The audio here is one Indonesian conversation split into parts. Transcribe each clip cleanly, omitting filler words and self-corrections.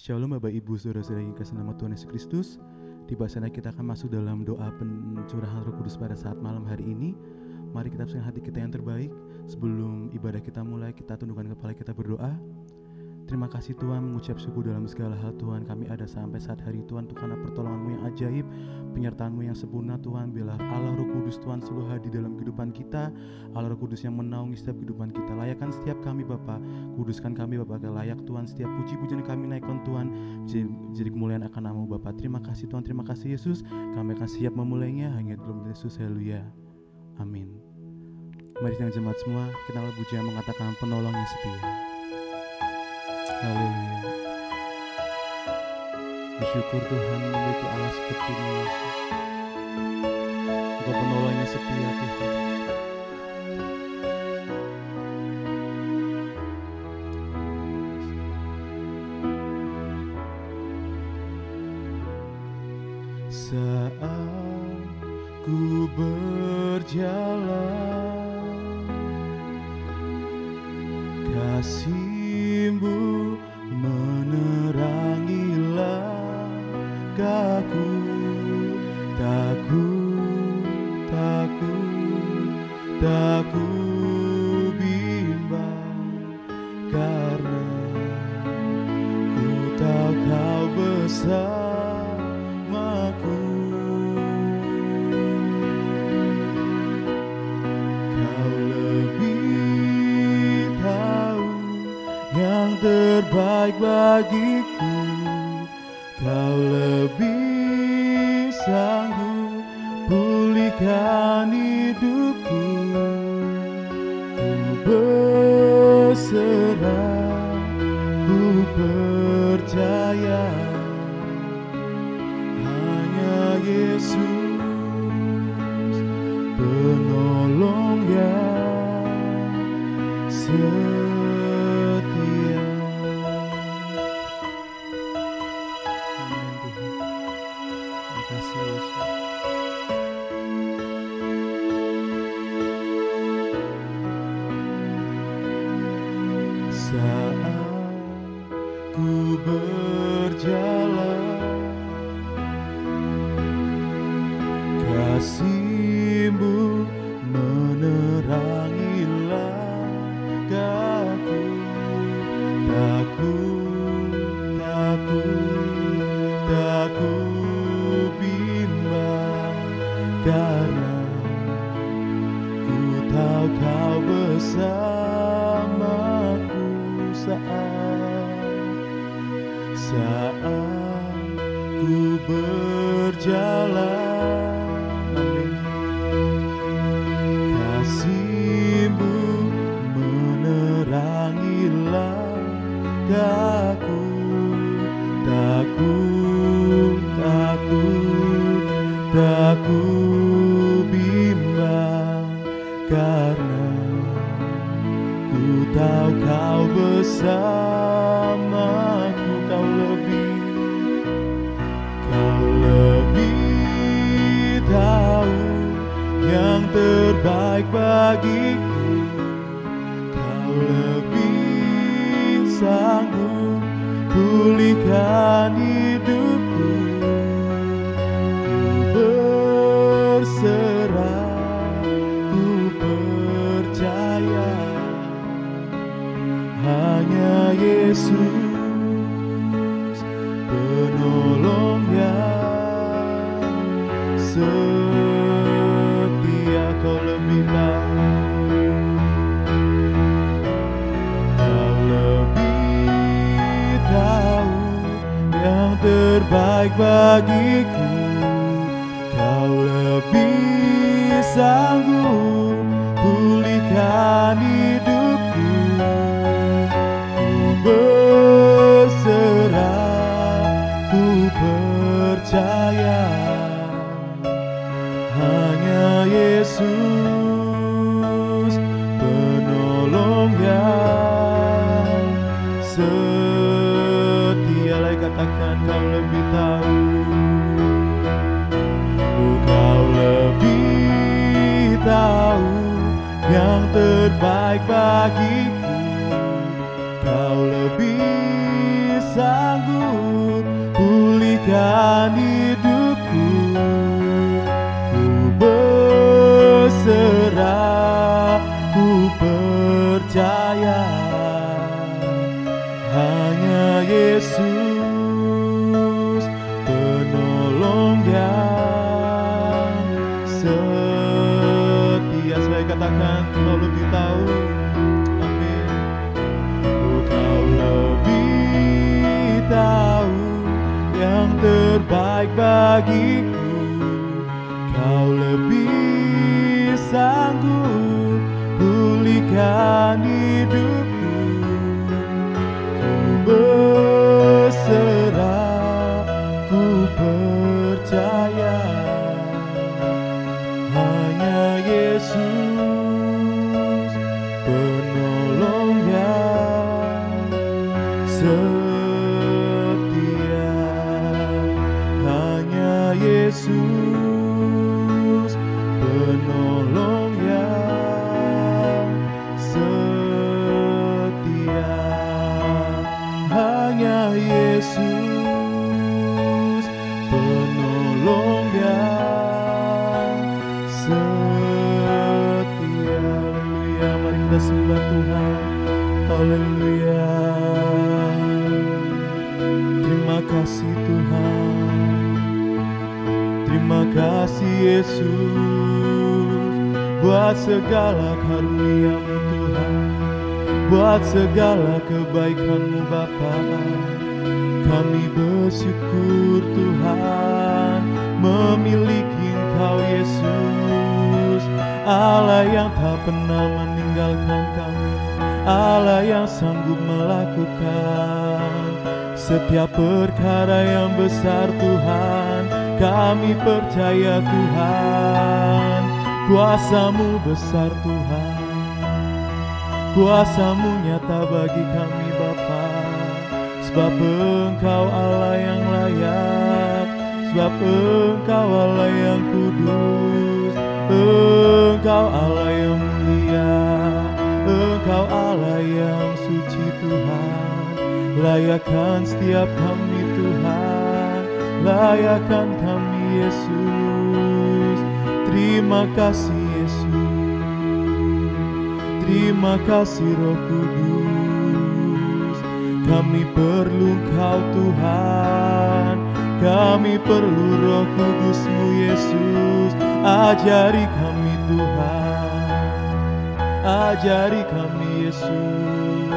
Shalom Bapak Ibu Saudara-saudara yang kasih nama Tuhan Yesus Kristus. Tiba saatnya kita akan masuk dalam doa pencurahan Roh Kudus pada saat malam hari ini. Mari kita siapkan hati kita yang terbaik. Sebelum ibadah kita mulai, kita tundukkan kepala kita berdoa. Terima kasih Tuhan, mengucap syukur dalam segala hal Tuhan. Kami ada sampai saat hari Tuhan karena pertolongan-Mu yang ajaib, penyertaan-Mu yang sempurna Tuhan. Biarlah Allah Roh Kudus Tuhan selalu hadir dalam kehidupan kita. Allah Roh Kudus yang menaungi setiap kehidupan kita. Layakkan setiap kami Bapa, kuduskan kami Bapa, layak Tuhan. Setiap puji-pujian kami naikkan Tuhan, jadi kemuliaan akan nama-Mu Bapa. Terima kasih Tuhan, terima kasih Yesus. Kami akan siap memulainya hanya dalam Yesus. Haleluya, amin. Mari kita jemaat semua, kita puji yang mengatakan penolong yang setia. Haleluya. Bersyukur Tuhan memiliki Allah seperti Yesus. Engkau penolong yang setia Tuhan. Saat ku berjalan, kasih-Mu menerangi langkahku. Tak ku bimbang, karena ku tahu Kau bersamaku. Kau lebih tahu yang terbaik bagiku. Kau lebih sanggup pulihkan hidupku. Ku berserah, ku percaya hanya Yesus penolong yang setia. Ku berjalan, kasih-Mu menerangi langkahku. Tak ku bimbang, karena ku tahu Kau bersamaku. Saat ku berjalan, kasih-Mu menerangi langkahku. Tak ku bimbang, karena ku tahu Kau bersamaku. Kau lebih tahu yang terbaik bagiku. Kau lebih sanggup pulihkan hidupku. Ku berserah, ku percaya hanya Yesus penolong yang setia. Kau lebih tahu, Kau lebih tahu yang terbaik bagiku. Kau lebih sanggup pulihkan hidupku. Ku berserah, ku percaya hanya Yesus penolong yang setia. Lagi katakan, Kau lebih tahu. Kau lebih tahu yang terbaik bagiku. Kau lebih sanggup terbaik bagiku. Kau lebih sanggup pulihkan hidupku. Ku berserah, ku percaya hanya Yesus penolong yang setia. Hanya Yesus penolong yang setia. Hanya Yesus penolong yang setia. Haleluya, mari kita sembah Tuhan. Haleluya. Terima kasih Tuhan. Terima kasih Yesus buat segala karunia-Mu Tuhan, buat segala kebaikan-Mu Bapa. Kami bersyukur Tuhan memiliki Engkau Yesus, Allah yang tak pernah meninggalkan kami, Allah yang sanggup melakukan setiap perkara yang besar Tuhan. Kami percaya Tuhan, kuasa-Mu besar Tuhan, kuasa-Mu nyata bagi kami Bapa. Sebab Engkau Allah yang layak, sebab Engkau Allah yang kudus, Engkau Allah yang mulia, Engkau Allah yang suci Tuhan. Layakkan setiap kami Tuhan, layakkan kami Yesus. Terima kasih Yesus, terima kasih Roh Kudus. Kami perlu Engkau Tuhan, kami perlu Roh Kudus-Mu Yesus. Ajari kami Tuhan, ajari kami Yesus,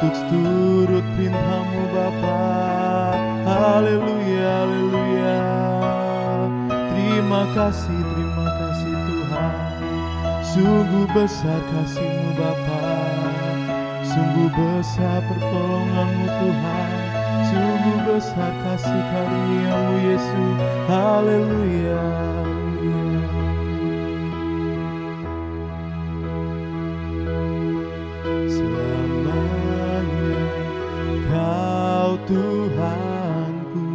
untuk turut perintah-Mu Bapa. Haleluya, haleluya. Terima kasih Tuhan. Sungguh besar kasih-Mu Bapa, sungguh besar pertolongan-Mu Tuhan, sungguh besar kasih karunia-Mu Yesus. Haleluya. Selamanya Kau Tuhanku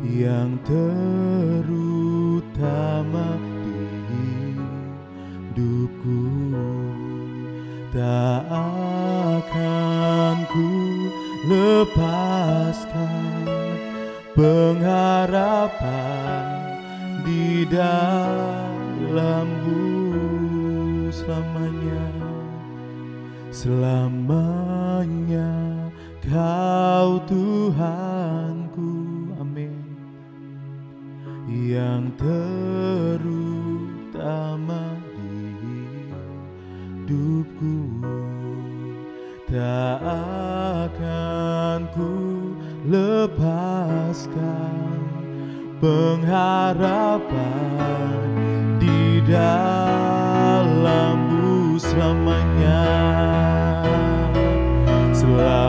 yang terutama di hidupku. Tak akan ku lepaskan pengharapan di dalam-Mu selamanya. Selamanya Kau Tuhanku, amin, yang terutama di hidupku. Tak akan ku lepaskan pengharapan di dalam-Mu selamanya. Selamanya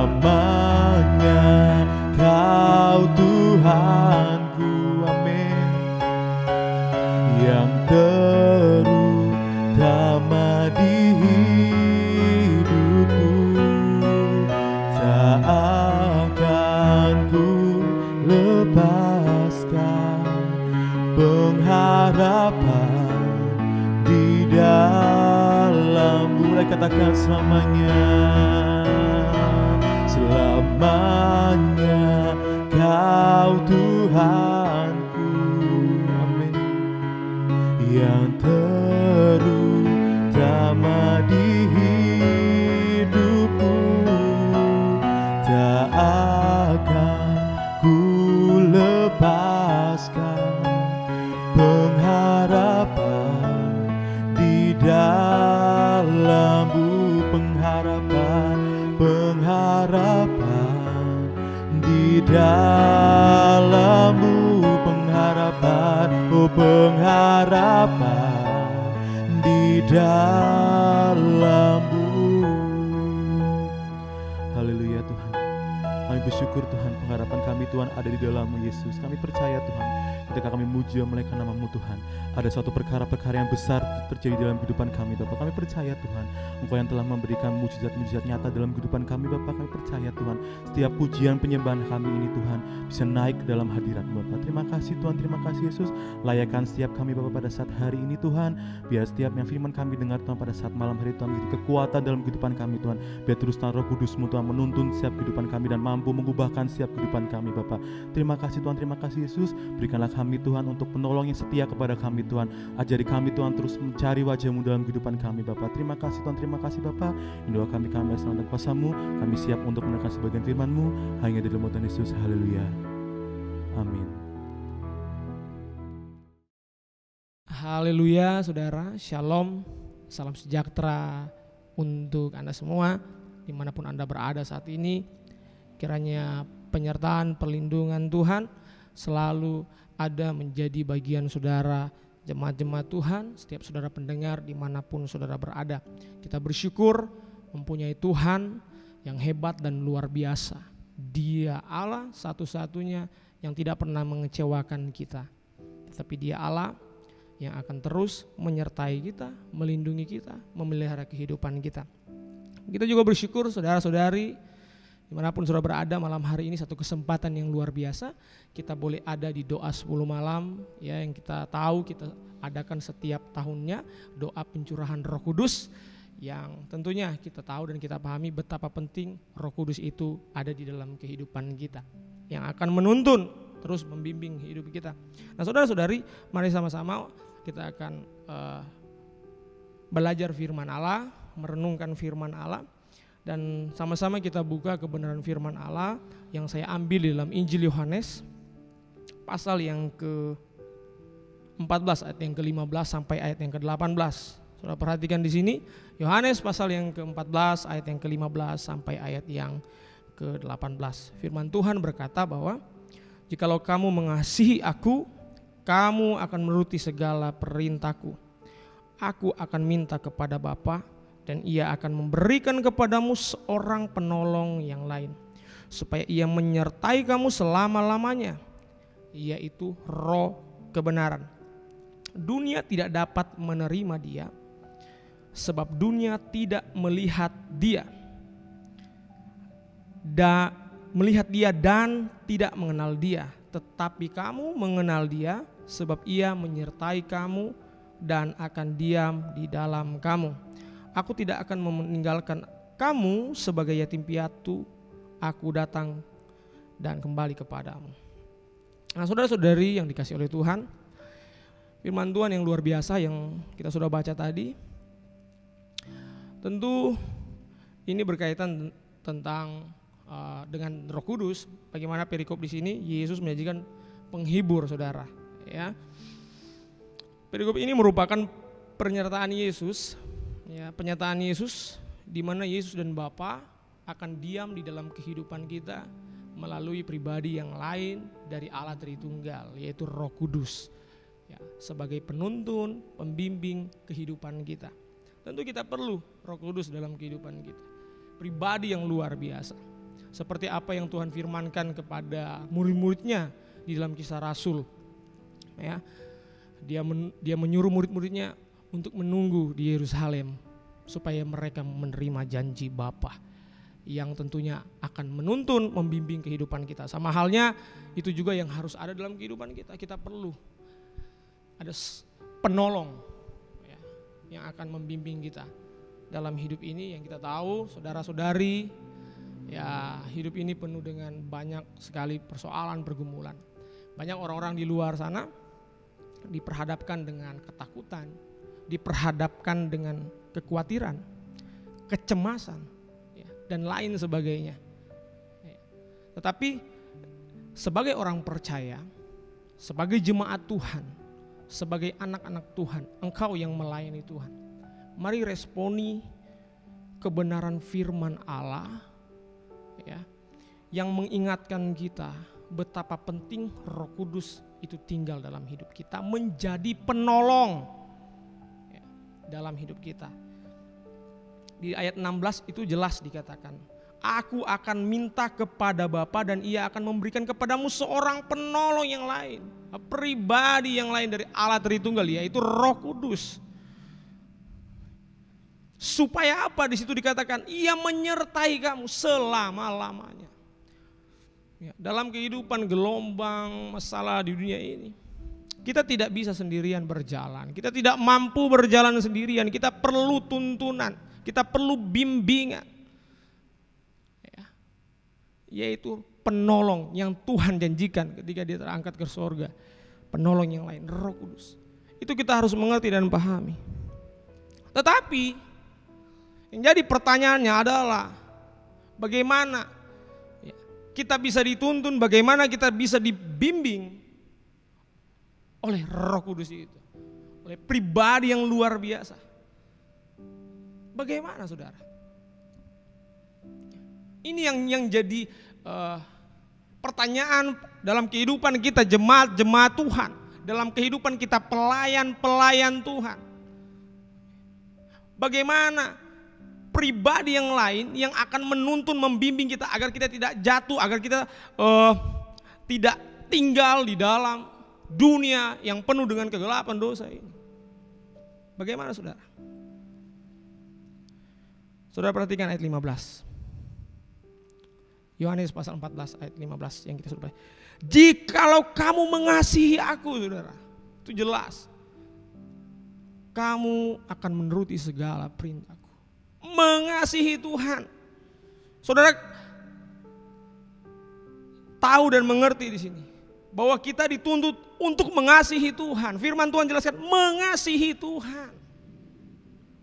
Kau Tuhanku, amin, yang terutama di hidupku. Tak akan ku lepaskan pengharapan di dalam-Mu. Mulai katakan selamanya. Selamanya Kau Tuhanku, amin, yang terutama di hidupku. Tak akan ku lepaskan pengharapan di dalam-Mu, pengharapan di dalammu pengharapan, oh pengharapan di dalammu. Haleluya Tuhan. Kami bersyukur Tuhan, pengharapan kami Tuhan ada di dalam-Mu Yesus. Kami percaya Tuhan, ketika kami memuji memuliakan nama-Mu Tuhan, ada suatu perkara-perkara yang besar terjadi dalam kehidupan kami Bapa. Kami percaya Tuhan, Engkau yang telah memberikan mujizat-mujizat nyata dalam kehidupan kami Bapa. Kami percaya Tuhan, setiap pujian penyembahan kami ini Tuhan bisa naik ke dalam hadirat Bapa. Terima kasih Tuhan, terima kasih Yesus. Layakkan setiap kami Bapa pada saat hari ini Tuhan. Biar setiap yang firman kami dengar Tuhan pada saat malam hari Tuhan menjadi kekuatan dalam kehidupan kami Tuhan. Biar terus Tuhan Roh Kudus-Mu Tuhan menuntun setiap kehidupan kami dan mampu mengubahkan setiap kehidupan kami Bapa. Terima kasih Tuhan, terima kasih Yesus. Berikanlah kami Tuhan untuk penolong yang setia kepada kami Tuhan. Ajari kami Tuhan terus mencari wajah-Mu dalam kehidupan kami Bapa. Terima kasih Tuhan, terima kasih Bapa. Doa kami selalu dalam kuasa-Mu. Kami siap untuk mendengarkan sebagian firman-Mu hanya di dalam nama Tuhan Yesus. Haleluya. Amin. Haleluya saudara, shalom, salam sejahtera untuk Anda semua dimanapun Anda berada saat ini. Kiranya penyertaan perlindungan Tuhan selalu ada menjadi bagian saudara, jemaat-jemaat Tuhan, setiap saudara pendengar dimanapun saudara berada. Kita bersyukur mempunyai Tuhan yang hebat dan luar biasa. Dia Allah satu-satunya yang tidak pernah mengecewakan kita, tetapi Dia Allah yang akan terus menyertai kita, melindungi kita, memelihara kehidupan kita. Kita juga bersyukur saudara-saudari dimanapun saudara berada, malam hari ini satu kesempatan yang luar biasa. Kita boleh ada di doa 10 malam ya, yang kita tahu kita adakan setiap tahunnya, doa pencurahan Roh Kudus, yang tentunya kita tahu dan kita pahami betapa penting Roh Kudus itu ada di dalam kehidupan kita, yang akan menuntun terus membimbing hidup kita. Nah saudara-saudari, mari sama-sama kita akan belajar firman Allah, merenungkan firman Allah, dan sama-sama kita buka kebenaran firman Allah yang saya ambil di dalam Injil Yohanes pasal yang ke-14 ayat yang ke-15 sampai ayat yang ke-18. Saudara perhatikan di sini, Yohanes pasal yang ke-14 ayat yang ke-15 sampai ayat yang ke-18. Firman Tuhan berkata bahwa jikalau kamu mengasihi aku, kamu akan menuruti segala perintahku. Aku akan minta kepada Bapa, dan Ia akan memberikan kepadamu seorang penolong yang lain, supaya Ia menyertai kamu selama-lamanya, yaitu Roh kebenaran. Dunia tidak dapat menerima Dia, sebab dunia tidak melihat Dia, melihat Dia dan tidak mengenal Dia. Tetapi kamu mengenal Dia, sebab Ia menyertai kamu dan akan diam di dalam kamu. Aku tidak akan meninggalkan kamu sebagai yatim piatu. Aku datang dan kembali kepadamu. Nah saudara-saudari yang dikasih oleh Tuhan, firman Tuhan yang luar biasa yang kita sudah baca tadi, tentu ini berkaitan tentang dengan Roh Kudus. Bagaimana perikop di sini Yesus menyajikan penghibur saudara. Ya, perikop ini merupakan pernyataan Yesus. Ya, pernyataan Yesus di mana Yesus dan Bapa akan diam di dalam kehidupan kita melalui pribadi yang lain dari Allah Tritunggal, yaitu Roh Kudus. Ya, sebagai penuntun, pembimbing kehidupan kita. Tentu kita perlu Roh Kudus dalam kehidupan kita. Pribadi yang luar biasa. Seperti apa yang Tuhan firmankan kepada murid-muridnya di dalam Kisah Rasul. Ya, dia menyuruh murid-muridnya untuk menunggu di Yerusalem supaya mereka menerima janji Bapa yang tentunya akan menuntun, membimbing kehidupan kita. Sama halnya itu juga yang harus ada dalam kehidupan kita. Kita perlu ada penolong ya, yang akan membimbing kita dalam hidup ini. Yang kita tahu saudara-saudari, ya hidup ini penuh dengan banyak sekali persoalan, pergumulan. Banyak orang-orang di luar sana diperhadapkan dengan ketakutan, diperhadapkan dengan kekhawatiran, kecemasan, ya, dan lain sebagainya. Ya. Tetapi sebagai orang percaya, sebagai jemaat Tuhan, sebagai anak-anak Tuhan, engkau yang melayani Tuhan, mari responi kebenaran firman Allah, ya, yang mengingatkan kita betapa penting Roh Kudus itu tinggal dalam hidup kita, menjadi penolong dalam hidup kita. Di ayat 16 itu jelas dikatakan, aku akan minta kepada Bapa dan Ia akan memberikan kepadamu seorang penolong yang lain, pribadi yang lain dari Allah Tritunggal, yaitu Roh Kudus. Supaya apa? Di situ dikatakan Ia menyertai kamu selama-lamanya. Ya, dalam kehidupan gelombang masalah di dunia ini, kita tidak bisa sendirian berjalan. Kita tidak mampu berjalan sendirian. Kita perlu tuntunan, kita perlu bimbingan, ya, yaitu penolong yang Tuhan janjikan ketika Dia terangkat ke surga. Penolong yang lain, Roh Kudus. Itu kita harus mengerti dan pahami. Tetapi yang jadi pertanyaannya adalah bagaimana kita bisa dituntun, bagaimana kita bisa dibimbing oleh Roh Kudus itu, oleh pribadi yang luar biasa. Bagaimana saudara? Ini yang jadi pertanyaan dalam kehidupan kita jemaat-jemaat Tuhan, dalam kehidupan kita pelayan-pelayan Tuhan. Bagaimana pribadi yang lain yang akan menuntun, membimbing kita agar kita tidak jatuh, agar kita tidak tinggal di dalam dunia yang penuh dengan kegelapan dosa ini. Bagaimana saudara? Saudara perhatikan ayat 15. Yohanes pasal 14 ayat 15 yang kita sudah baca. Jikalau kamu mengasihi aku, saudara, itu jelas, kamu akan menuruti segala perintahku. Mengasihi Tuhan. Saudara tahu dan mengerti di sini bahwa kita dituntut untuk mengasihi Tuhan. Firman Tuhan jelaskan mengasihi Tuhan.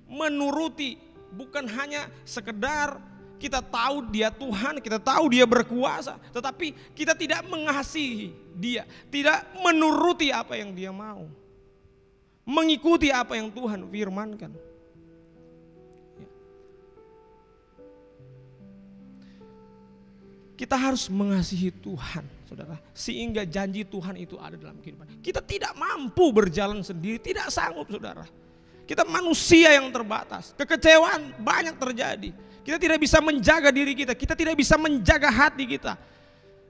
Menuruti, bukan hanya sekedar kita tahu Dia Tuhan, kita tahu Dia berkuasa, tetapi kita tidak mengasihi Dia, tidak menuruti apa yang Dia mau, mengikuti apa yang Tuhan firmankan. Kita harus mengasihi Tuhan, saudara, sehingga janji Tuhan itu ada dalam kehidupan. Kita tidak mampu berjalan sendiri, tidak sanggup, saudara. Kita manusia yang terbatas, kekecewaan banyak terjadi. Kita tidak bisa menjaga diri kita tidak bisa menjaga hati kita.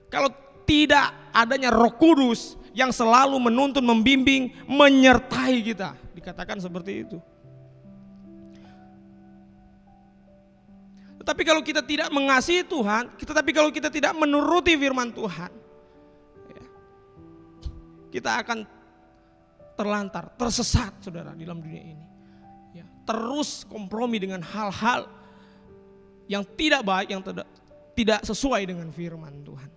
Kalau tidak adanya Roh Kudus yang selalu menuntun, membimbing, menyertai kita. Dikatakan seperti itu. Tetapi kalau kita tidak mengasihi Tuhan, tapi kalau kita tidak menuruti firman Tuhan, kita akan terlantar, tersesat, saudara, di dalam dunia ini. Terus kompromi dengan hal-hal yang tidak baik, yang tidak sesuai dengan firman Tuhan.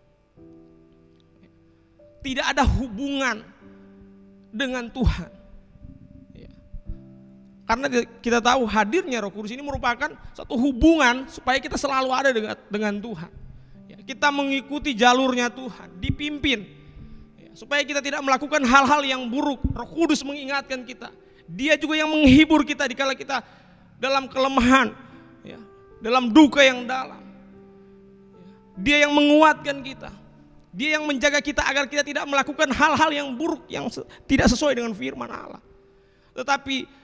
Tidak ada hubungan dengan Tuhan. Karena kita tahu hadirnya Roh Kudus ini merupakan satu hubungan supaya kita selalu ada dengan Tuhan. Kita mengikuti jalurnya Tuhan, dipimpin. Supaya kita tidak melakukan hal-hal yang buruk. Roh Kudus mengingatkan kita. Dia juga yang menghibur kita dikala kita dalam kelemahan, dalam duka yang dalam. Dia yang menguatkan kita. Dia yang menjaga kita agar kita tidak melakukan hal-hal yang buruk, yang tidak sesuai dengan firman Allah. Tetapi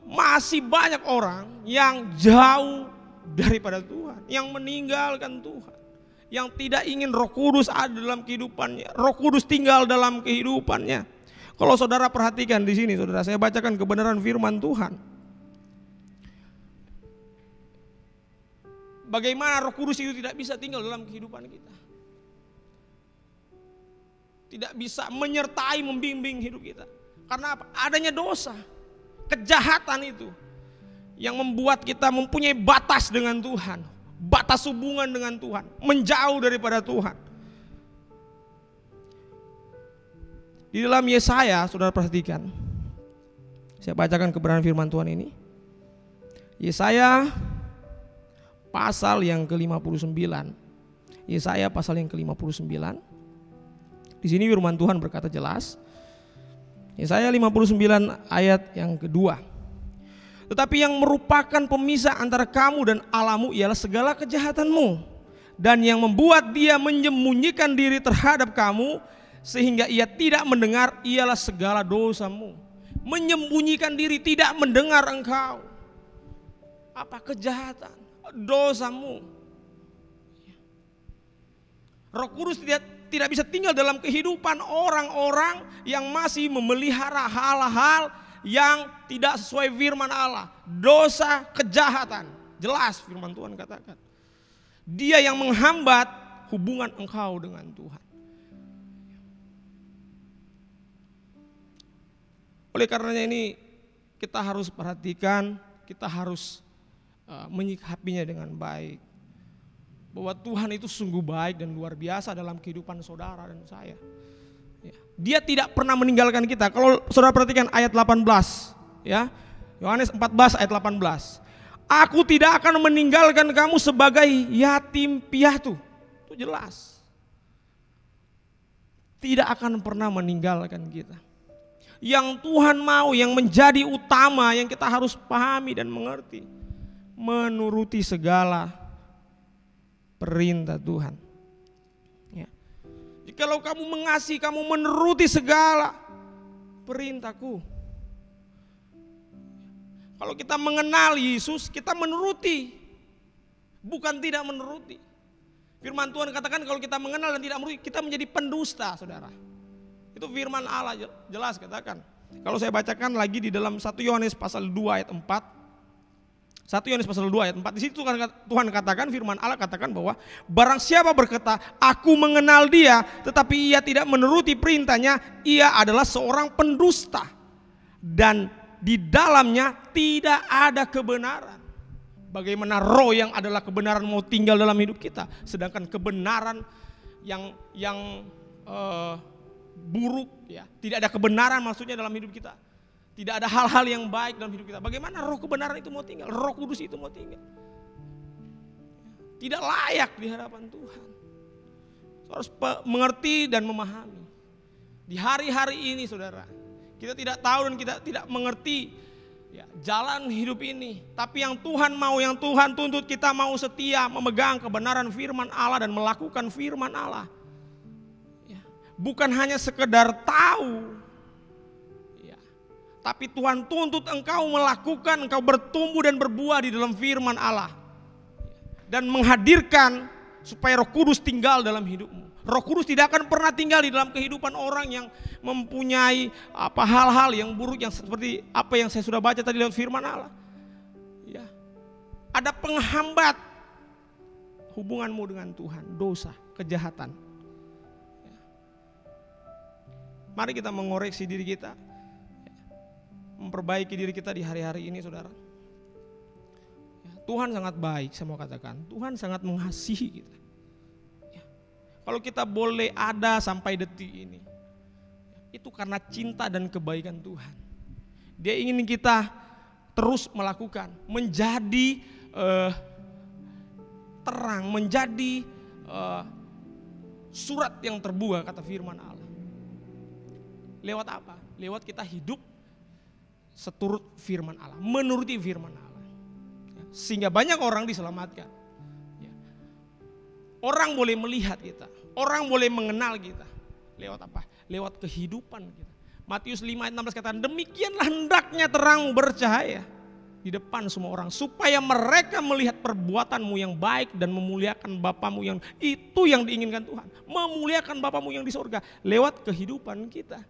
masih banyak orang yang jauh daripada Tuhan, yang meninggalkan Tuhan, yang tidak ingin Roh Kudus ada dalam kehidupannya, Roh Kudus tinggal dalam kehidupannya. Kalau saudara perhatikan di sini, saudara, saya bacakan kebenaran firman Tuhan. Bagaimana Roh Kudus itu tidak bisa tinggal dalam kehidupan kita, tidak bisa menyertai, membimbing hidup kita. Karena apa? Adanya dosa. Kejahatan itu yang membuat kita mempunyai batas dengan Tuhan, batas hubungan dengan Tuhan, menjauh daripada Tuhan. Di dalam Yesaya, saudara perhatikan, saya bacakan kebenaran firman Tuhan ini. Yesaya pasal yang ke-59. Yesaya pasal yang ke-59. Di sini firman Tuhan berkata jelas. Yesaya 59 ayat yang kedua. Tetapi yang merupakan pemisah antara kamu dan Allahmu ialah segala kejahatanmu. dan yang membuat dia menyembunyikan diri terhadap kamu sehingga ia tidak mendengar ialah segala dosamu. Menyembunyikan diri, tidak mendengar engkau. Apa? Kejahatan, dosamu. Roh Kudus tidak bisa tinggal dalam kehidupan orang-orang yang masih memelihara hal-hal yang tidak sesuai firman Allah. Dosa, kejahatan. Jelas firman Tuhan katakan. Dia yang menghambat hubungan engkau dengan Tuhan. Oleh karenanya ini kita harus perhatikan, kita harus menyikapinya dengan baik. Bahwa Tuhan itu sungguh baik dan luar biasa dalam kehidupan saudara dan saya. Dia tidak pernah meninggalkan kita. Kalau saudara perhatikan ayat 18, ya, Yohanes 14 ayat 18. Aku tidak akan meninggalkan kamu sebagai yatim piatu. Itu jelas. Tidak akan pernah meninggalkan kita. Yang Tuhan mau, yang menjadi utama, yang kita harus pahami dan mengerti. Menuruti segala perintah Tuhan. Ya. Jikalau kamu mengasihi, kamu menuruti segala perintahku. Kalau kita mengenal Yesus, kita menuruti, bukan tidak menuruti. Firman Tuhan katakan kalau kita mengenal dan tidak menuruti, kita menjadi pendusta, saudara. Itu firman Allah jelas katakan. Kalau saya bacakan lagi di dalam 1 Yohanes pasal 2 ayat 4. 1 Yohanes pasal 2 ayat 4. Di situ Tuhan katakan, firman Allah katakan bahwa barang siapa berkata, aku mengenal dia, tetapi ia tidak menuruti perintahnya, ia adalah seorang pendusta. Dan di dalamnya tidak ada kebenaran. Bagaimana roh yang adalah kebenaran mau tinggal dalam hidup kita, sedangkan kebenaran yang buruk, ya, tidak ada kebenaran maksudnya dalam hidup kita. Tidak ada hal-hal yang baik dalam hidup kita. Bagaimana roh kebenaran itu mau tinggal? Roh Kudus itu mau tinggal. Tidak layak di hadapan Tuhan. Harus mengerti dan memahami. Di hari-hari ini, saudara, kita tidak tahu dan kita tidak mengerti, ya, jalan hidup ini. Tapi yang Tuhan mau, yang Tuhan tuntut, kita mau setia memegang kebenaran firman Allah dan melakukan firman Allah. Ya, bukan hanya sekedar tahu, ya, tapi Tuhan tuntut engkau melakukan, engkau bertumbuh dan berbuah di dalam firman Allah. Dan menghadirkan supaya Roh Kudus tinggal dalam hidupmu. Roh Kudus tidak akan pernah tinggal di dalam kehidupan orang yang mempunyai hal-hal yang buruk, yang seperti apa yang saya sudah baca tadi lewat firman Allah. Ya. Ada penghambat hubunganmu dengan Tuhan, dosa, kejahatan. Ya. Mari kita mengoreksi diri kita, memperbaiki diri kita di hari-hari ini, saudara. Ya. Tuhan sangat baik, saya mau katakan. Tuhan sangat mengasihi kita. Kalau kita boleh ada sampai detik ini, itu karena cinta dan kebaikan Tuhan. Dia ingin kita terus melakukan, menjadi terang, menjadi surat yang terbuka, kata firman Allah. Lewat apa? Lewat kita hidup seturut firman Allah, menuruti firman Allah. Sehingga banyak orang diselamatkan. Orang boleh melihat kita, orang boleh mengenal kita. Lewat apa? Lewat kehidupan kita. Matius 5 ayat 16 katakan, demikianlah hendaknya terangmu bercahaya di depan semua orang, supaya mereka melihat perbuatanmu yang baik dan memuliakan Bapamu yang itu yang diinginkan Tuhan. Memuliakan Bapamu yang di sorga lewat kehidupan kita.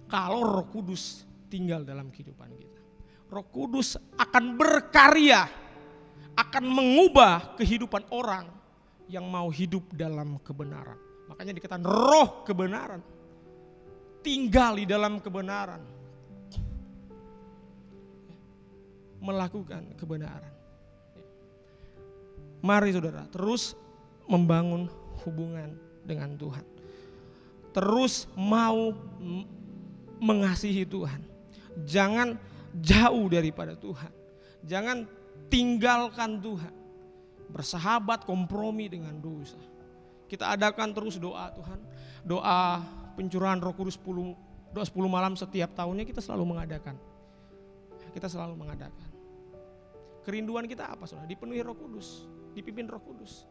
Kalau Roh Kudus tinggal dalam kehidupan kita, Roh Kudus akan berkarya, akan mengubah kehidupan orang yang mau hidup dalam kebenaran. Makanya dikatakan roh kebenaran, tinggal di dalam kebenaran, melakukan kebenaran. Mari saudara terus membangun hubungan dengan Tuhan, terus mau mengasihi Tuhan. Jangan jauh daripada Tuhan, jangan tinggalkan Tuhan. Bersahabat, kompromi dengan dosa. Kita adakan terus doa Tuhan, doa pencurahan Roh Kudus 10 malam setiap tahunnya kita selalu mengadakan. Kita selalu mengadakan. Kerinduan kita apa, saudara? Dipenuhi Roh Kudus, dipimpin Roh Kudus.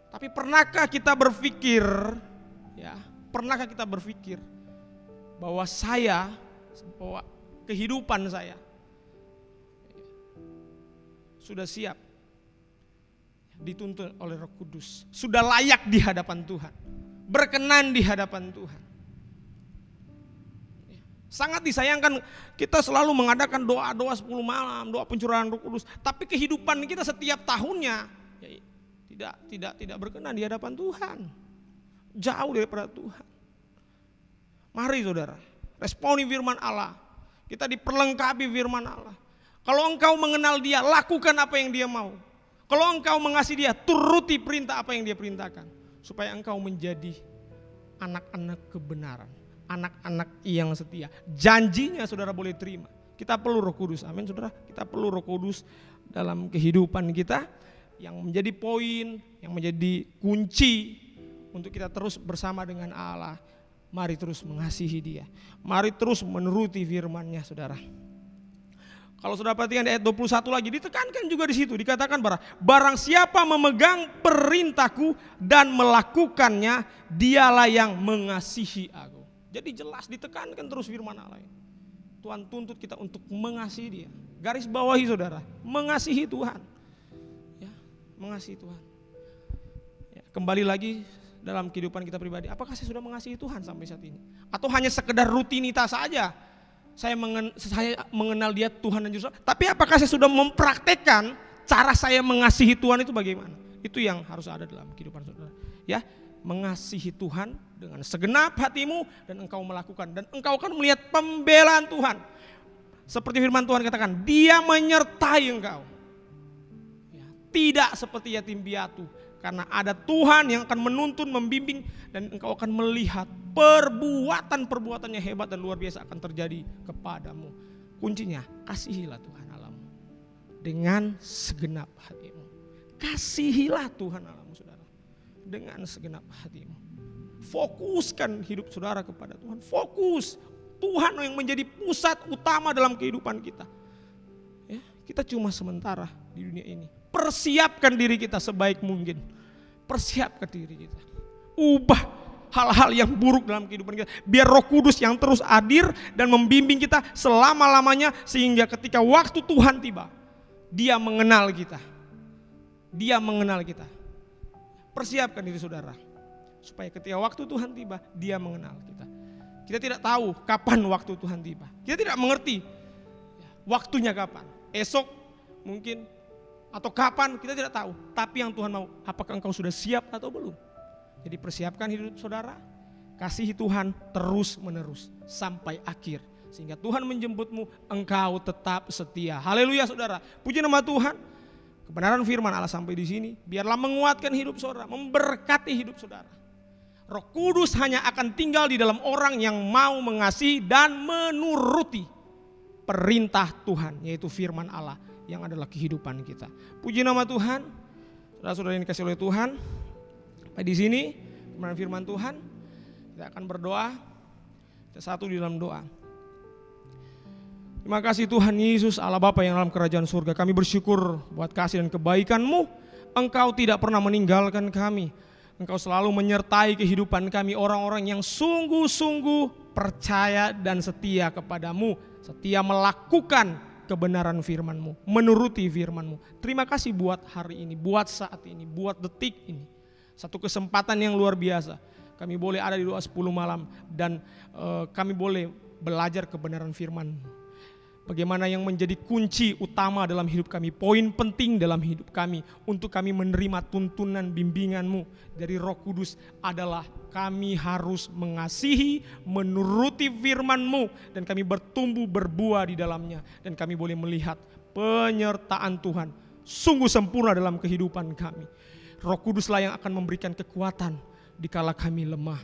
Tapi pernahkah kita berpikir, ya, pernahkah kita berpikir bahwa bahwa kehidupan saya sudah siap dituntun oleh Roh Kudus, sudah layak di hadapan Tuhan, berkenan di hadapan Tuhan. Sangat disayangkan kita selalu mengadakan doa-doa 10 malam, doa pencurahan Roh Kudus, tapi kehidupan kita setiap tahunnya tidak berkenan di hadapan Tuhan. Jauh daripada Tuhan. Mari saudara, responi firman Allah. Kita diperlengkapi firman Allah. Kalau engkau mengenal Dia, lakukan apa yang Dia mau. Kalau engkau mengasihi Dia, turuti perintah apa yang Dia perintahkan, supaya engkau menjadi anak-anak kebenaran, anak-anak yang setia. Janjinya saudara boleh terima. Kita perlu Roh Kudus, amin saudara. Kita perlu Roh Kudus dalam kehidupan kita, yang menjadi poin, yang menjadi kunci untuk kita terus bersama dengan Allah. Mari terus mengasihi Dia, mari terus menuruti firman-Nya saudara. Kalau saudara perhatikan di ayat 21 lagi, ditekankan juga di situ, dikatakan barang siapa memegang perintahku dan melakukannya, dialah yang mengasihi aku. Jadi jelas ditekankan terus firman Allah. Tuhan tuntut kita untuk mengasihi Dia. Garis bawahi saudara, mengasihi Tuhan. Ya, mengasihi Tuhan. Ya, kembali lagi dalam kehidupan kita pribadi, apakah saya sudah mengasihi Tuhan sampai saat ini? Atau hanya sekedar rutinitas saja? Saya mengenal Dia Tuhan dan Juru Selamat, tapi apakah saya sudah mempraktekkan cara saya mengasihi Tuhan itu bagaimana? Itu yang harus ada dalam kehidupan saudara. Ya, mengasihi Tuhan dengan segenap hatimu dan engkau melakukan, dan engkau akan melihat pembelaan Tuhan. Seperti firman Tuhan katakan, Dia menyertai engkau. Ya, tidak seperti yatim piatu, karena ada Tuhan yang akan menuntun, membimbing, dan engkau akan melihat perbuatan-perbuatan yang hebat dan luar biasa akan terjadi kepadamu. Kuncinya, kasihilah Tuhan Allahmu dengan segenap hatimu. Kasihilah Tuhan Allahmu saudara dengan segenap hatimu. Fokuskan hidup saudara kepada Tuhan. Fokus Tuhan yang menjadi pusat utama dalam kehidupan kita. Ya, kita cuma sementara di dunia ini. Persiapkan diri kita sebaik mungkin. Persiapkan diri kita. Ubah hal-hal yang buruk dalam kehidupan kita. Biar Roh Kudus yang terus hadir dan membimbing kita selama-lamanya, sehingga ketika waktu Tuhan tiba, Dia mengenal kita. Dia mengenal kita. Persiapkan diri saudara, supaya ketika waktu Tuhan tiba, Dia mengenal kita. Kita tidak tahu kapan waktu Tuhan tiba. Kita tidak mengerti waktunya kapan. Esok mungkin, atau kapan, kita tidak tahu. Tapi yang Tuhan mau, apakah engkau sudah siap atau belum? Jadi persiapkan hidup saudara, kasihi Tuhan terus menerus sampai akhir, sehingga Tuhan menjemputmu, engkau tetap setia. Haleluya saudara, puji nama Tuhan. Kebenaran firman Allah sampai di sini, biarlah menguatkan hidup saudara, memberkati hidup saudara. Roh Kudus hanya akan tinggal di dalam orang yang mau mengasihi dan menuruti perintah Tuhan, yaitu firman Allah yang adalah kehidupan kita. Puji nama Tuhan. Saudara-saudara yang dikasihi oleh Tuhan, di sini kebenaran firman Tuhan, kita akan berdoa. Kita satu di dalam doa. Terima kasih Tuhan Yesus, Allah Bapa yang dalam kerajaan surga. Kami bersyukur buat kasih dan kebaikan-Mu. Engkau tidak pernah meninggalkan kami. Engkau selalu menyertai kehidupan kami, orang-orang yang sungguh-sungguh percaya dan setia kepadamu, setia melakukan kebenaran firman-Mu, menuruti firman-Mu. Terima kasih buat hari ini, buat saat ini, buat detik ini. Satu kesempatan yang luar biasa. Kami boleh ada di doa 10 malam dan kami boleh belajar kebenaran firman-Mu. Bagaimana yang menjadi kunci utama dalam hidup kami, poin penting dalam hidup kami untuk kami menerima tuntunan bimbingan-Mu dari Roh Kudus adalah kami harus mengasihi, menuruti firman-Mu, dan kami bertumbuh berbuah di dalamnya, dan kami boleh melihat penyertaan Tuhan sungguh sempurna dalam kehidupan kami. Roh Kuduslah yang akan memberikan kekuatan dikala kami lemah.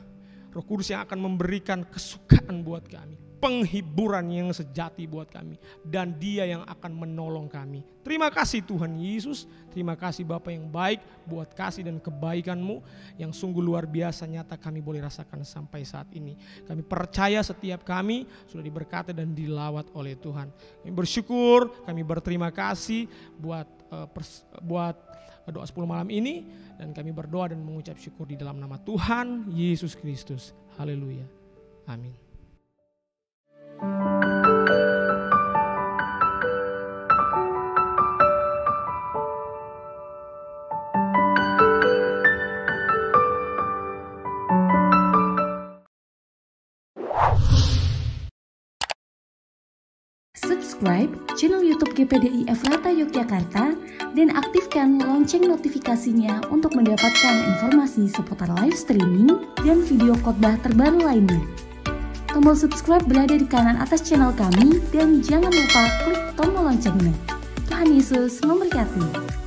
Roh Kudus yang akan memberikan kesukaan buat kami, penghiburan yang sejati buat kami, dan Dia yang akan menolong kami. Terima kasih Tuhan Yesus, terima kasih Bapa yang baik buat kasih dan kebaikan-Mu yang sungguh luar biasa nyata kami boleh rasakan sampai saat ini. Kami percaya setiap kami sudah diberkati dan dilawat oleh Tuhan. Kami bersyukur, kami berterima kasih buat doa 10 malam ini, dan kami berdoa dan mengucap syukur di dalam nama Tuhan Yesus Kristus. Haleluya. Amin. Subscribe channel YouTube GPDI Efrata Yogyakarta dan aktifkan lonceng notifikasinya untuk mendapatkan informasi seputar live streaming dan video khotbah terbaru lainnya. Tombol subscribe berada di kanan atas channel kami dan jangan lupa klik tombol loncengnya. Tuhan Yesus memberkati.